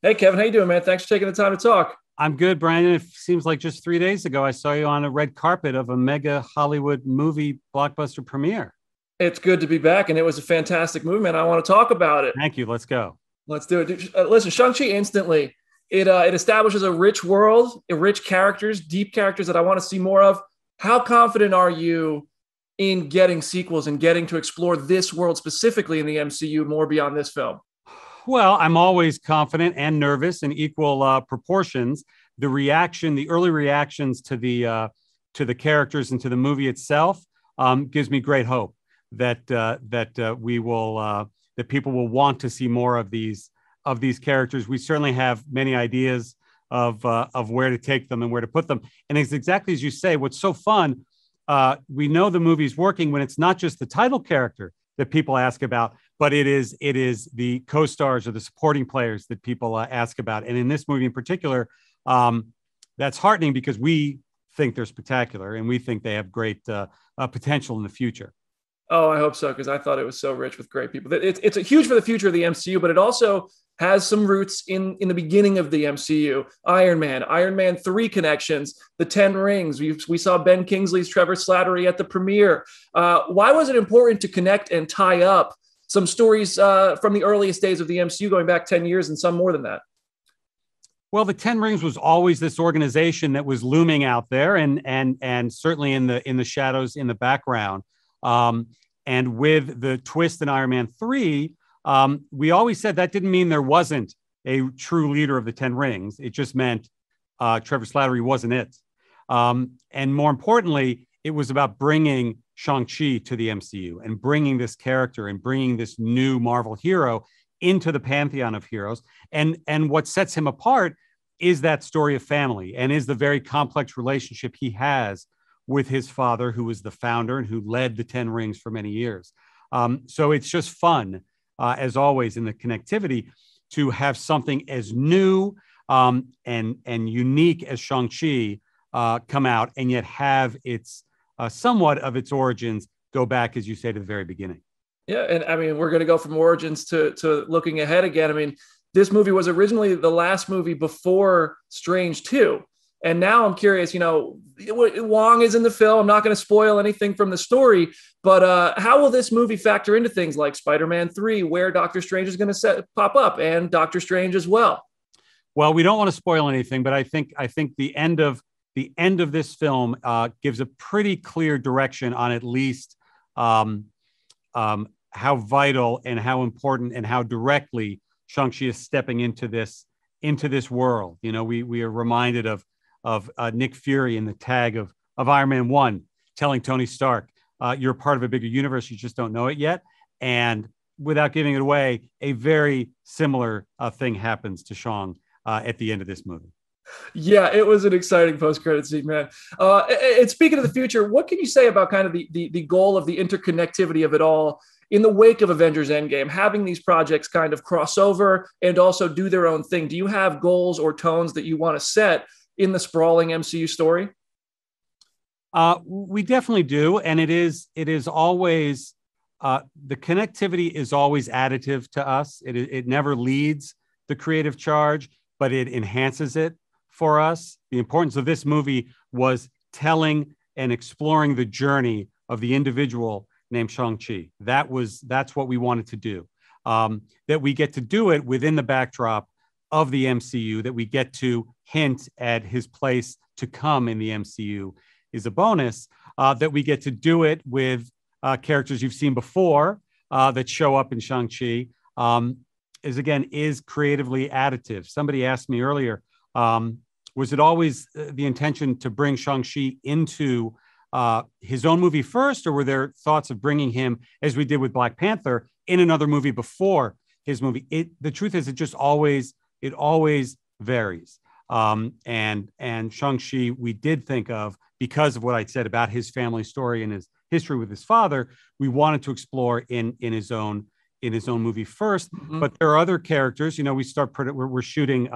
Hey, Kevin, how you doing, man? Thanks for taking the time to talk. I'm good, Brandon. It seems like just 3 days ago I saw you on a red carpet of a mega Hollywood movie blockbuster premiere. It's good to be back, and it was a fantastic movie, man. I want to talk about it. Thank you. Let's go. Let's do it. Listen, Shang-Chi instantly, it establishes a rich world, rich characters, deep characters that I want to see more of. How confident are you in getting sequels and getting to explore this world specifically in the MCU more beyond this film? Well, I'm always confident and nervous in equal proportions. The early reactions to the characters and to the movie itself gives me great hope that people will want to see more of these characters. We certainly have many ideas of where to take them and where to put them. And it's exactly as you say. What's so fun, we know the movie's working when it's not just the title character that people ask about, but it is the co-stars or the supporting players that people ask about. And in this movie in particular, that's heartening because we think they're spectacular and we think they have great potential in the future. Oh, I hope so, because I thought it was so rich with great people. It's a huge for the future of the MCU, but it also has some roots in the beginning of the MCU. Iron Man 3 connections, the Ten Rings. We saw Ben Kingsley's Trevor Slattery at the premiere. Why was it important to connect and tie up some stories from the earliest days of the MCU going back 10 years and some more than that? Well, the Ten Rings was always this organization that was looming out there and certainly in the shadows in the background. And with the twist in Iron Man 3, we always said that didn't mean there wasn't a true leader of the Ten Rings. It just meant Trevor Slattery wasn't it. And more importantly, it was about bringing Shang-Chi to the MCU and bringing this character and bringing this new Marvel hero into the pantheon of heroes. And what sets him apart is that story of family and is the very complex relationship he has with his father, who was the founder and who led the Ten Rings for many years. So it's just fun, as always, in the connectivity to have something as new and unique as Shang-Chi come out and yet have its somewhat of its origins go back, as you say, to the very beginning. Yeah, and I mean, we're going to go from origins to looking ahead again. I mean, this movie was originally the last movie before Strange 2. And now I'm curious, Wong is in the film. I'm not going to spoil anything from the story, but how will this movie factor into things like Spider-Man 3, where Doctor Strange is going to pop up, and Doctor Strange as well? Well, we don't want to spoil anything, but I think the end of this film gives a pretty clear direction on at least how vital and how important and how directly Shang-Chi is stepping into this world. We are reminded of Nick Fury in the tag of Iron Man 1 telling Tony Stark, you're part of a bigger universe, you just don't know it yet. And without giving it away, a very similar thing happens to Shang at the end of this movie. Yeah, it was an exciting post-credit scene, man. And speaking of the future, what can you say about kind of the goal of the interconnectivity of it all in the wake of Avengers Endgame, having these projects kind of cross over and also do their own thing? Do you have goals or tones that you want to set in the sprawling MCU story? We definitely do. And it is always, the connectivity is always additive to us. It never leads the creative charge, but it enhances it for us. The importance of this movie was telling and exploring the journey of the individual named Shang-Chi. That's what we wanted to do. That we get to do it within the backdrop of the MCU, that we get to hint at his place to come in the MCU is a bonus. That we get to do it with characters you've seen before that show up in Shang-Chi is creatively additive. Somebody asked me earlier, was it always the intention to bring Shang-Chi into his own movie first, or were there thoughts of bringing him, as we did with Black Panther, in another movie before his movie? The truth is, it always varies. And Shang-Chi, we did think of, because of what I said about his family story and his history with his father, we wanted to explore in his own movie first. Mm-hmm. But there are other characters. We're shooting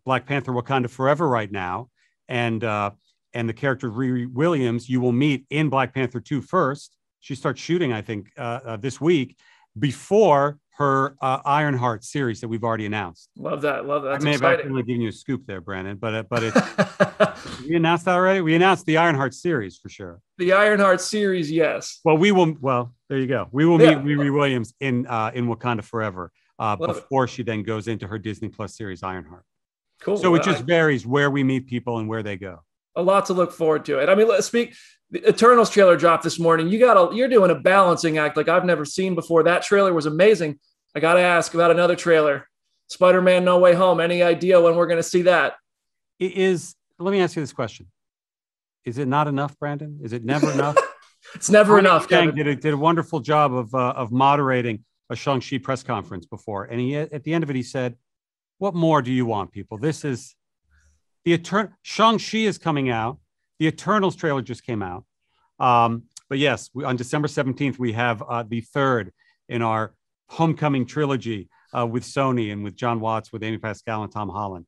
Black Panther: Wakanda Forever right now, and the character of Riri Williams you will meet in Black Panther 2 first. She starts shooting, I think, this week, before her Ironheart series that we've already announced. Love that. Love that. That's I may have actually given you a scoop there, Brandon, but it's we announced that already. We announced the Ironheart series for sure. The Ironheart series, yes. Well, we will. Well, there you go. We will meet Riri Williams in Wakanda Forever before she then goes into her Disney Plus series Ironheart. Cool. So it just varies where we meet people and where they go. A lot to look forward to. And I mean, let's speak. The Eternals trailer dropped this morning. You're doing a balancing act like I've never seen before. That trailer was amazing. I got to ask about another trailer, Spider-Man: No Way Home. Any idea when we're going to see that? It is. Let me ask you this question: is it not enough, Brandon? Is it never enough? It's never enough. Kevin did a wonderful job of moderating a Shang-Chi press conference before, and he at the end of it he said, "What more do you want, people? This is the Shang-Chi is coming out. The Eternals trailer just came out, but yes, on December 17th we have the third in our Homecoming trilogy with Sony and with John Watts, with Amy Pascal and Tom Holland.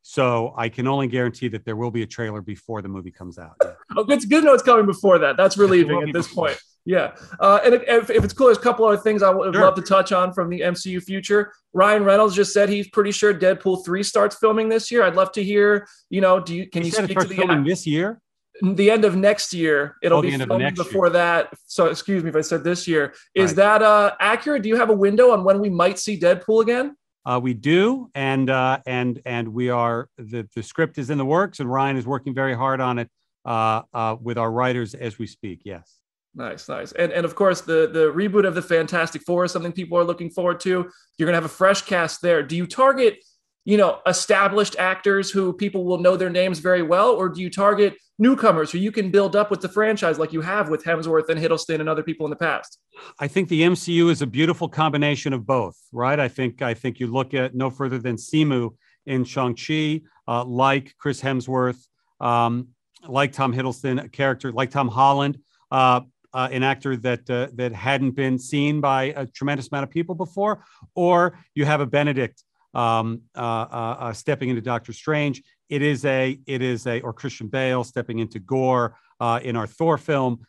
So I can only guarantee that there will be a trailer before the movie comes out. Yeah. Oh, it's good to know it's coming before that. That's relieving at this point. Yeah. And if it's cool, there's a couple other things I would love to touch on from the MCU future. Ryan Reynolds just said he's pretty sure Deadpool 3 starts filming this year. I'd love to hear, can you speak to the filming this year? The end of next year. It'll be filmed before that. So excuse me if I said this year. Is that accurate? Do you have a window on when we might see Deadpool again? We do, and we are the script is in the works, and Ryan is working very hard on it with our writers as we speak. Yes. Nice. And of course, the reboot of the Fantastic Four is something people are looking forward to. You're gonna have a fresh cast there. Do you target, established actors who people will know their names very well, or do you target newcomers who you can build up with the franchise like you have with Hemsworth and Hiddleston and other people in the past? I think the MCU is a beautiful combination of both, right? I think you look at no further than Simu in Shang-Chi, like Chris Hemsworth, like Tom Hiddleston, a character like Tom Holland, an actor that hadn't been seen by a tremendous amount of people before, or you have a Benedict stepping into Doctor Strange. It is or Christian Bale stepping into Gore in our Thor film.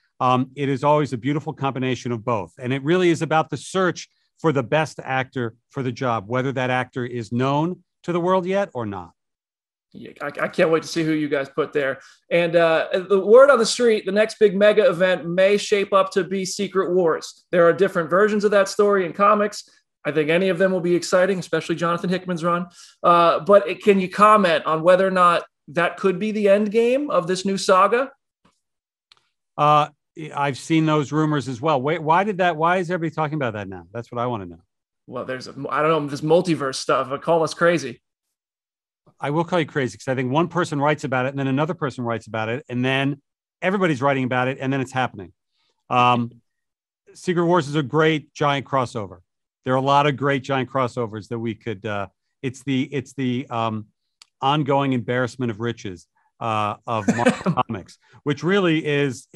It is always a beautiful combination of both. And it really is about the search for the best actor for the job, whether that actor is known to the world yet or not. Yeah, I can't wait to see who you guys put there. And the word on the street, the next big mega event may shape up to be Secret Wars. There are different versions of that story in comics. I think any of them will be exciting, especially Jonathan Hickman's run. But can you comment on whether or not that could be the end game of this new saga? I've seen those rumors as well. Wait, why is everybody talking about that now? That's what I want to know. Well, I don't know, this multiverse stuff. Call us crazy. I will call you crazy because I think one person writes about it and then another person writes about it and then everybody's writing about it and then it's happening. Secret Wars is a great giant crossover. There are a lot of great giant crossovers that we could. It's the ongoing embarrassment of riches of Marvel Comics, which really is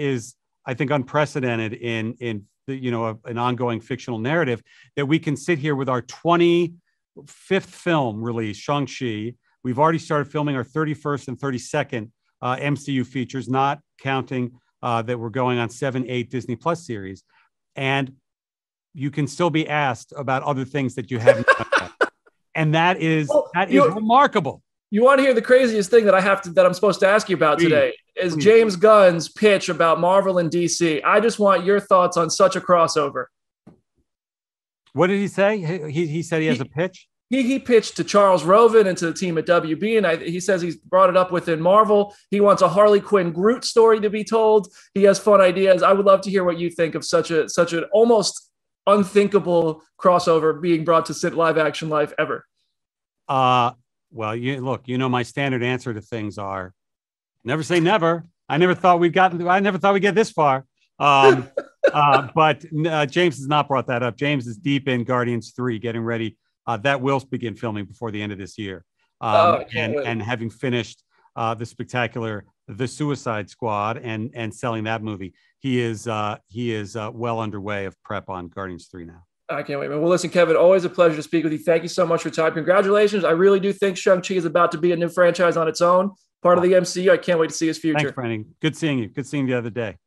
I think unprecedented in an ongoing fictional narrative that we can sit here with our 25th film release, Shang-Chi. We've already started filming our 31st and 32nd MCU features, not counting that we're going on 7, 8 Disney Plus series, and you can still be asked about other things that you haven't done yet. And that is remarkable. You want to hear the craziest thing that I'm supposed to ask you about today is James Gunn's pitch about Marvel and DC. I just want your thoughts on such a crossover. What did he say? He said he has a pitch. He pitched to Charles Roven and to the team at WB, and he says he's brought it up within Marvel. He wants a Harley Quinn Groot story to be told. He has fun ideas. I would love to hear what you think of such an almost unthinkable crossover being brought to live action life ever. Well, my standard answer to things are never say never. I never thought we'd get this far. But James has not brought that up. James is deep in Guardians 3, getting ready. That will begin filming before the end of this year. And having finished the spectacular The Suicide Squad and selling that movie, he is well underway of prep on Guardians 3 now. I can't wait, man. Well, listen, Kevin, always a pleasure to speak with you. Thank you so much for your time. Congratulations. I really do think Shang-Chi is about to be a new franchise on its own, part of the MCU. I can't wait to see his future. Thanks, Brandon. Good seeing you. Good seeing you the other day.